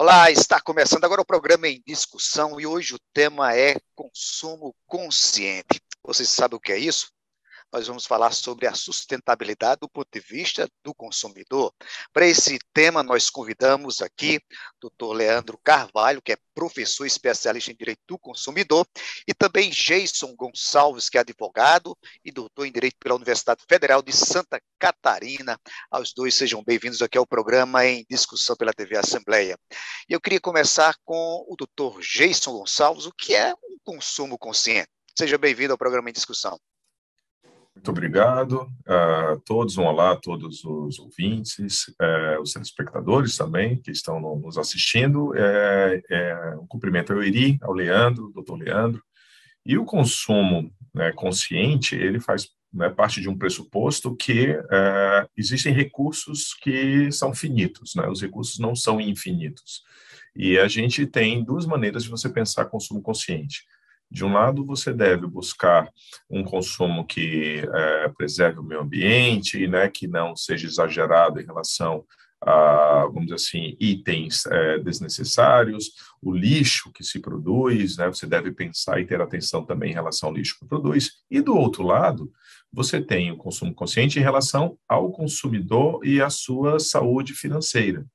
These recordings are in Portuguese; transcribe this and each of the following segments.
Olá, está começando agora o programa em discussão e hoje o tema é consumo consciente. Vocês sabem o que é isso? Nós vamos falar sobre a sustentabilidade do ponto de vista do consumidor. Para esse tema, nós convidamos aqui o Dr. Leandro Carvalho, que é professor especialista em Direito do Consumidor, e também Jason Gonçalves, que é advogado e doutor em Direito pela Universidade Federal de Santa Catarina. Aos dois sejam bem-vindos aqui ao programa em discussão pela TV Assembleia. E eu queria começar com o Dr. Jason Gonçalves, o que é um consumo consciente? Seja bem-vindo ao programa em discussão. Muito obrigado a todos, olá a todos os ouvintes, os telespectadores também que estão nos assistindo. Um cumprimento ao Eri, ao Leandro, doutor Leandro. E o consumo, né, consciente, ele faz, né, parte de um pressuposto que existem recursos que são finitos, né? Os recursos não são infinitos. E a gente tem duas maneiras de você pensar consumo consciente. De um lado, você deve buscar um consumo que preserve o meio ambiente, né, que não seja exagerado em relação a, vamos dizer assim, itens desnecessários, o lixo que se produz, né, você deve pensar e ter atenção também em relação ao lixo que produz. E do outro lado, você tem o consumo consciente em relação ao consumidor e à sua saúde financeira.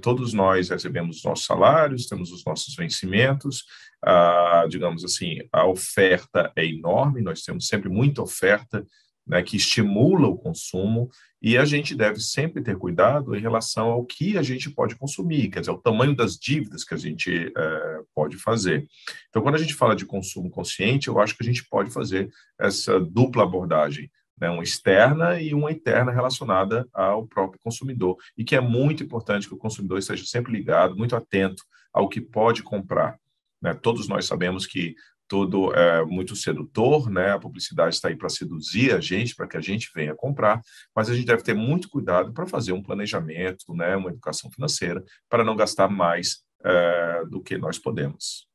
Todos nós recebemos os nossos salários, temos os nossos vencimentos, digamos assim, a oferta é enorme, nós temos sempre muita oferta, né, que estimula o consumo, e a gente deve sempre ter cuidado em relação ao que a gente pode consumir, quer dizer, o tamanho das dívidas que a gente pode fazer. Então, quando a gente fala de consumo consciente, eu acho que a gente pode fazer essa dupla abordagem, né, uma externa e uma interna relacionada ao próprio consumidor, e que é muito importante que o consumidor esteja sempre ligado, muito atento ao que pode comprar, né? Todos nós sabemos que tudo é muito sedutor, né? A publicidade está aí para seduzir a gente, para que a gente venha comprar, mas a gente deve ter muito cuidado para fazer um planejamento, né, uma educação financeira, para não gastar mais do que nós podemos.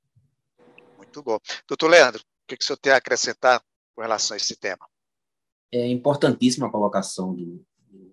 Muito bom. Doutor Leandro, o que o senhor tem a acrescentar com relação a esse tema? É importantíssima a colocação do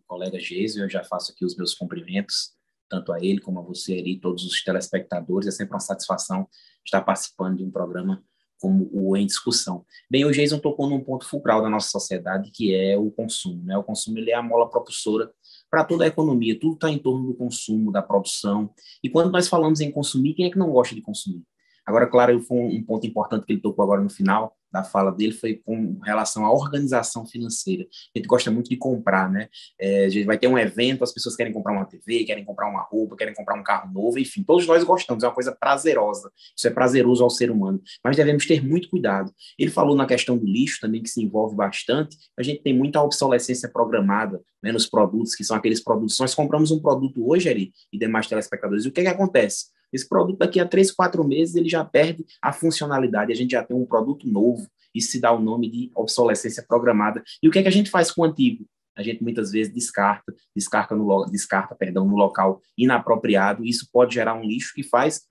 colega Geisel, eu já faço aqui os meus cumprimentos, tanto a ele como a você, Eri, todos os telespectadores, é sempre uma satisfação estar participando de um programa como o Em Discussão. Bem, o Jason tocou num ponto fulcral da nossa sociedade, que é o consumo, né? O consumo, ele é a mola propulsora para toda a economia, tudo está em torno do consumo, da produção, e quando nós falamos em consumir, quem é que não gosta de consumir? Agora, claro, foi um ponto importante que ele tocou agora no final da fala dele, foi com relação à organização financeira. A gente gosta muito de comprar, né? A gente vai ter um evento, as pessoas querem comprar uma TV, querem comprar uma roupa, querem comprar um carro novo, enfim, todos nós gostamos, é uma coisa prazerosa, isso é prazeroso ao ser humano, mas devemos ter muito cuidado. Ele falou na questão do lixo também, que se envolve bastante, a gente tem muita obsolescência programada, né, nos produtos, que são aqueles produtos, nós compramos um produto hoje, Ari, e demais telespectadores, e o que acontece? Esse produto daqui a 3, 4 meses ele já perde a funcionalidade, a gente já tem um produto novo, isso se dá o nome de obsolescência programada. E o que a gente faz com o antigo? A gente muitas vezes descarta no local inapropriado, isso pode gerar um lixo que faz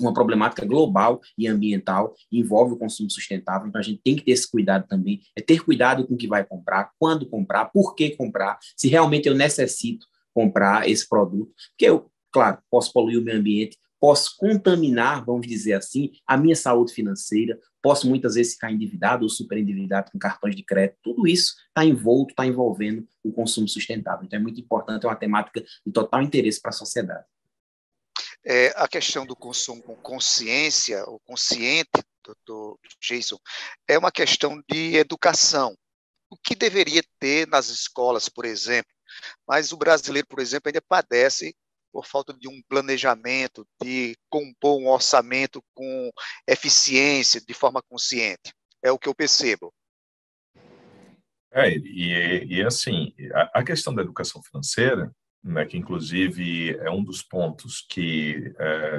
uma problemática global e ambiental, envolve o consumo sustentável, então a gente tem que ter esse cuidado também, é ter cuidado com o que vai comprar, quando comprar, por que comprar, se realmente eu necessito comprar esse produto, porque eu, claro, posso poluir o meio ambiente, posso contaminar, vamos dizer assim, a minha saúde financeira, posso muitas vezes ficar endividado ou super endividado com cartões de crédito, tudo isso está envolvendo o consumo sustentável. Então é muito importante, é uma temática de total interesse para a sociedade. A questão do consumo com consciência, ou consciente, doutor Jason, é uma questão de educação. O que deveria ter nas escolas, por exemplo, mas o brasileiro, por exemplo, ainda padece por falta de um planejamento, de compor um orçamento com eficiência, de forma consciente. É o que eu percebo. Assim, a questão da educação financeira, né, que inclusive é um dos pontos que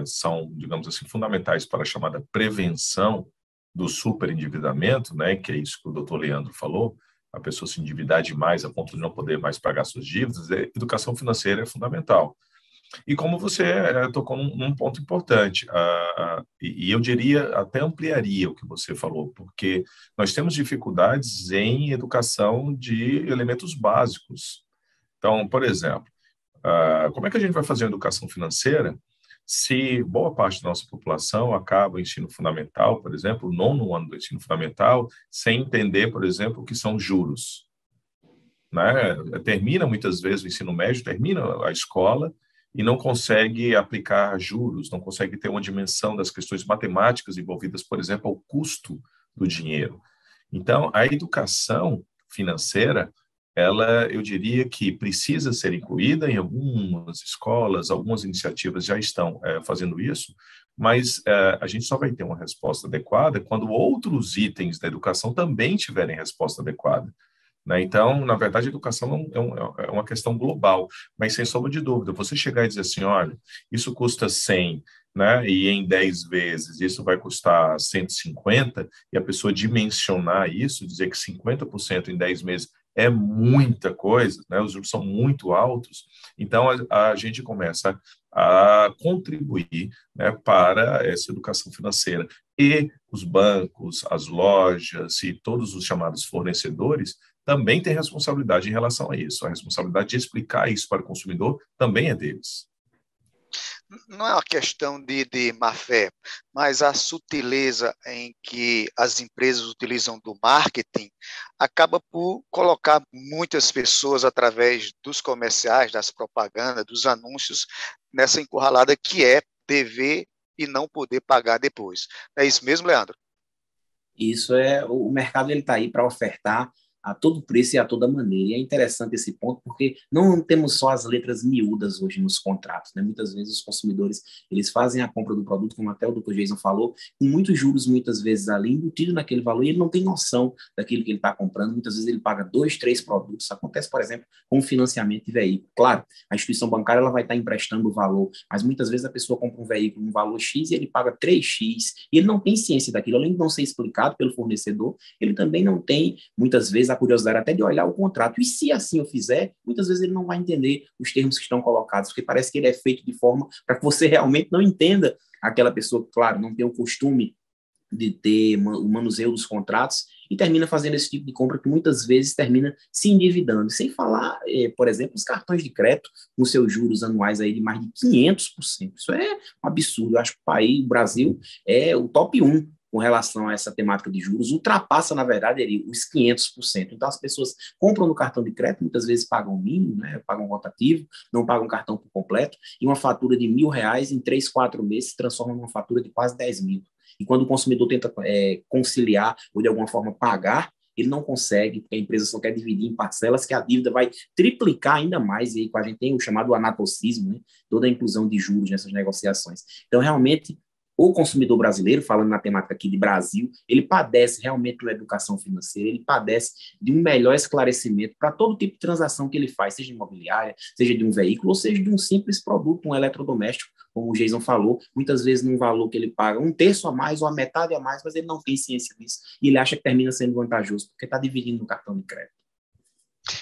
são, digamos assim, fundamentais para a chamada prevenção do superendividamento, né, que é isso que o doutor Leandro falou, a pessoa se endividar demais a ponto de não poder mais pagar suas dívidas, a educação financeira é fundamental. E como você tocou num ponto importante, e eu diria, até ampliaria o que você falou, porque nós temos dificuldades em educação de elementos básicos. Então, por exemplo, como é que a gente vai fazer uma educação financeira se boa parte da nossa população acaba o ensino fundamental, por exemplo, o 9º ano do ensino fundamental, sem entender, por exemplo, o que são juros, né? Termina muitas vezes o ensino médio, termina a escola e não consegue aplicar juros, não consegue ter uma dimensão das questões matemáticas envolvidas, por exemplo, ao custo do dinheiro. Então, a educação financeira, ela, eu diria que precisa ser incluída em algumas escolas, algumas iniciativas já estão fazendo isso, mas a gente só vai ter uma resposta adequada quando outros itens da educação também tiverem resposta adequada, né? Então, na verdade, a educação é uma questão global, mas sem sombra de dúvida, você chegar e dizer assim, olha, isso custa 100, né, e em 10 vezes isso vai custar 150, e a pessoa dimensionar isso, dizer que 50% em 10 meses é muita coisa, né, os juros são muito altos, então a gente começa a contribuir, né, para essa educação financeira. E os bancos, as lojas e todos os chamados fornecedores também têm responsabilidade em relação a isso. A responsabilidade de explicar isso para o consumidor também é deles. Não é uma questão de má fé, mas a sutileza em que as empresas utilizam do marketing acaba por colocar muitas pessoas, através dos comerciais, das propagandas, dos anúncios, nessa encurralada que é dever e não poder pagar depois. É isso mesmo, Leandro? Isso é, o mercado ele está aí para ofertar a todo preço e a toda maneira. E é interessante esse ponto, porque não temos só as letras miúdas hoje nos contratos, né? Muitas vezes os consumidores, eles fazem a compra do produto, como até o Dr. Jason falou, com muitos juros, muitas vezes ali, embutido naquele valor, e ele não tem noção daquilo que ele está comprando. Muitas vezes ele paga 2, 3 produtos. Isso acontece, por exemplo, com financiamento de veículo. Claro, a instituição bancária ela vai estar emprestando o valor, mas muitas vezes a pessoa compra um veículo um valor X e ele paga 3x, e ele não tem ciência daquilo, além de não ser explicado pelo fornecedor, ele também não tem, muitas vezes, a curiosidade até de olhar o contrato. E se assim eu fizer, muitas vezes ele não vai entender os termos que estão colocados, porque parece que ele é feito de forma para que você realmente não entenda. Aquela pessoa, claro, não tem o costume de ter o manuseio dos contratos e termina fazendo esse tipo de compra que muitas vezes termina se endividando. Sem falar, por exemplo, os cartões de crédito com seus juros anuais aí de mais de 500%. Isso é um absurdo. Eu acho que o Brasil é o top 1 com relação a essa temática de juros, ultrapassa, na verdade, os 500%. Então, as pessoas compram no cartão de crédito, muitas vezes pagam o mínimo, né, pagam rotativo, não pagam cartão por completo, e uma fatura de R$ 1.000 em 3, 4 meses se transforma numa fatura de quase 10 mil. E quando o consumidor tenta conciliar ou, de alguma forma, pagar, ele não consegue, porque a empresa só quer dividir em parcelas, que a dívida vai triplicar ainda mais, e aí a gente tem o chamado anatocismo, né, toda a inclusão de juros nessas negociações. Então, realmente, o consumidor brasileiro, falando na temática aqui de Brasil, ele padece realmente de uma educação financeira, ele padece de um melhor esclarecimento para todo tipo de transação que ele faz, seja imobiliária, seja de um veículo, ou seja de um simples produto, um eletrodoméstico, como o Jason falou, muitas vezes num valor que ele paga 1/3 a mais ou a metade a mais, mas ele não tem ciência disso, e ele acha que termina sendo vantajoso, porque está dividindo no cartão de crédito.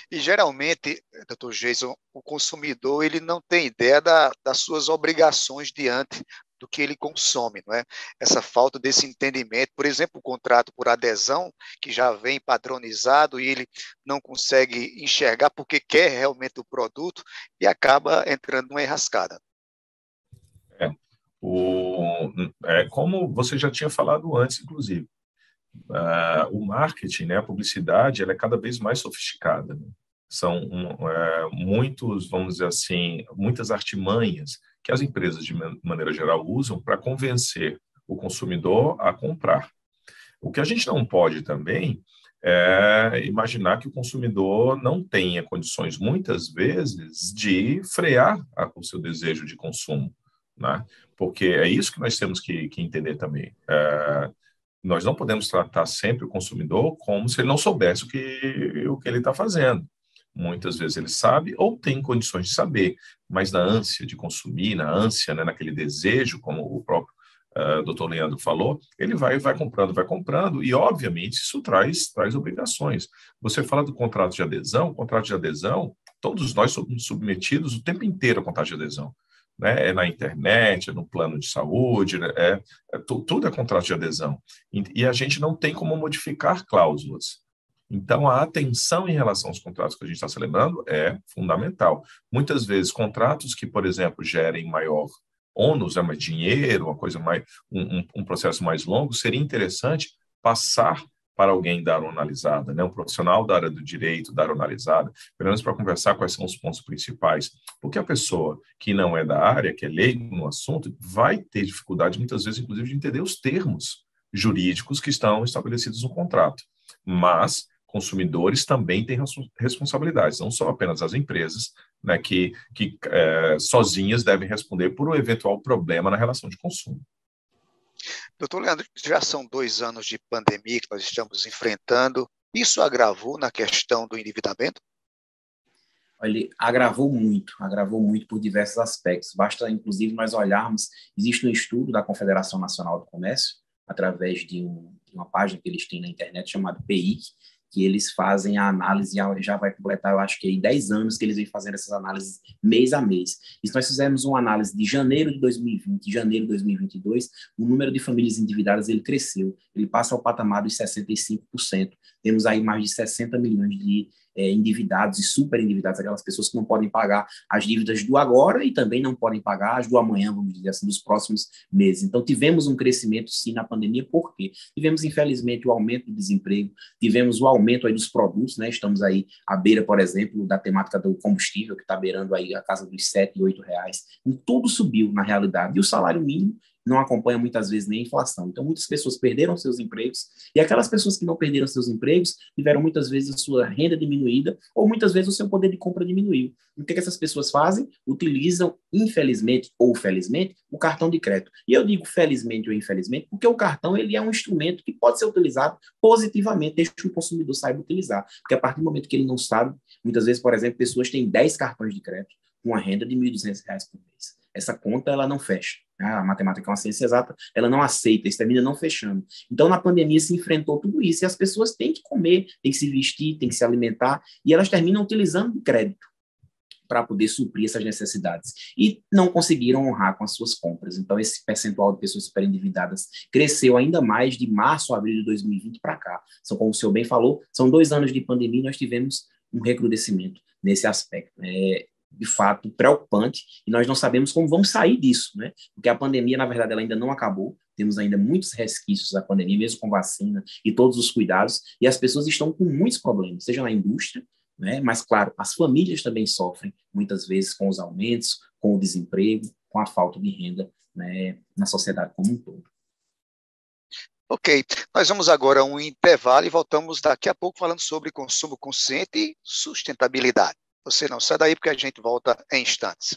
E geralmente, doutor Jason, o consumidor ele não tem ideia das suas obrigações diante do que ele consome, não é? Essa falta desse entendimento, por exemplo, o contrato por adesão, que já vem padronizado e ele não consegue enxergar porque quer realmente o produto e acaba entrando numa enrascada. Como você já tinha falado antes, inclusive, o marketing, né, a publicidade, ela é cada vez mais sofisticada, né? São muitos, vamos dizer assim, muitas artimanhas que as empresas, de maneira geral, usam para convencer o consumidor a comprar. O que a gente não pode também é imaginar que o consumidor não tenha condições, muitas vezes, de frear o seu desejo de consumo, né? Porque é isso que nós temos que entender também. Nós não podemos tratar sempre o consumidor como se ele não soubesse o que ele está fazendo. Muitas vezes ele sabe ou tem condições de saber, mas na ânsia de consumir, na ânsia, né, naquele desejo, como o próprio Dr. Leandro falou, ele vai comprando, e obviamente isso traz obrigações. Você fala do contrato de adesão, todos nós somos submetidos o tempo inteiro ao contrato de adesão. Né? É na internet, é no plano de saúde, né? Tudo é contrato de adesão. E a gente não tem como modificar cláusulas. Então, a atenção em relação aos contratos que a gente está celebrando é fundamental. Muitas vezes, contratos que, por exemplo, gerem maior ônus, mais dinheiro, uma coisa mais, um processo mais longo, seria interessante passar para alguém dar uma analisada, né? Um profissional da área do direito dar uma analisada, pelo menos para conversar quais são os pontos principais, porque a pessoa que não é da área, que é leigo no assunto, vai ter dificuldade, muitas vezes, inclusive, de entender os termos jurídicos que estão estabelecidos no contrato. Mas consumidores também têm responsabilidades, não só apenas as empresas, né, que sozinhas devem responder por um eventual problema na relação de consumo. Doutor Leandro, já são 2 anos de pandemia que nós estamos enfrentando. Isso agravou na questão do endividamento? Ele agravou muito por diversos aspectos. Basta, inclusive, nós olharmos, existe um estudo da Confederação Nacional do Comércio, através de uma página que eles têm na internet chamada PIC, que eles fazem a análise, já vai completar, eu acho que 10 anos que eles vêm fazendo essas análises mês a mês. E se nós fizermos uma análise de janeiro de 2020 e janeiro de 2022, o número de famílias endividadas ele cresceu, ele passa ao patamar dos 65%. Temos aí mais de 60 milhões de endividados e super endividados, aquelas pessoas que não podem pagar as dívidas do agora e também não podem pagar as do amanhã, vamos dizer assim, dos próximos meses. Então, tivemos um crescimento, sim, na pandemia. Por quê? Tivemos, infelizmente, o aumento do desemprego, tivemos o aumento aí dos produtos, né? Estamos aí à beira, por exemplo, da temática do combustível, que está beirando aí a casa dos R$ 7, R$ 8. E tudo subiu, na realidade. E o salário mínimo não acompanha muitas vezes nem a inflação. Então, muitas pessoas perderam seus empregos, e aquelas pessoas que não perderam seus empregos tiveram muitas vezes a sua renda diminuída, ou muitas vezes o seu poder de compra diminuiu. O que essas pessoas fazem? Utilizam, infelizmente ou felizmente, o cartão de crédito. E eu digo felizmente ou infelizmente, porque o cartão ele é um instrumento que pode ser utilizado positivamente, desde que o consumidor saiba utilizar. Porque a partir do momento que ele não sabe, muitas vezes, por exemplo, pessoas têm 10 cartões de crédito com uma renda de R$ 1.200 por mês. Essa conta ela não fecha. A matemática é uma ciência exata, ela não aceita, isso termina não fechando. Então, na pandemia se enfrentou tudo isso, e as pessoas têm que comer, têm que se vestir, têm que se alimentar, e elas terminam utilizando o crédito para poder suprir essas necessidades. E não conseguiram honrar com as suas compras. Então, esse percentual de pessoas superendividadas cresceu ainda mais de março a abril de 2020 para cá. Então, como o senhor bem falou, são 2 anos de pandemia e nós tivemos um recrudescimento nesse aspecto. De fato, preocupante, e nós não sabemos como vamos sair disso, né? Porque a pandemia, na verdade, ela ainda não acabou, temos ainda muitos resquícios da pandemia, mesmo com vacina e todos os cuidados, e as pessoas estão com muitos problemas, seja na indústria, né? Mas, claro, as famílias também sofrem, muitas vezes, com os aumentos, com o desemprego, com a falta de renda, né, na sociedade como um todo. Ok, nós vamos agora a um intervalo e voltamos daqui a pouco falando sobre consumo consciente e sustentabilidade. Você não sai daí porque a gente volta em instantes.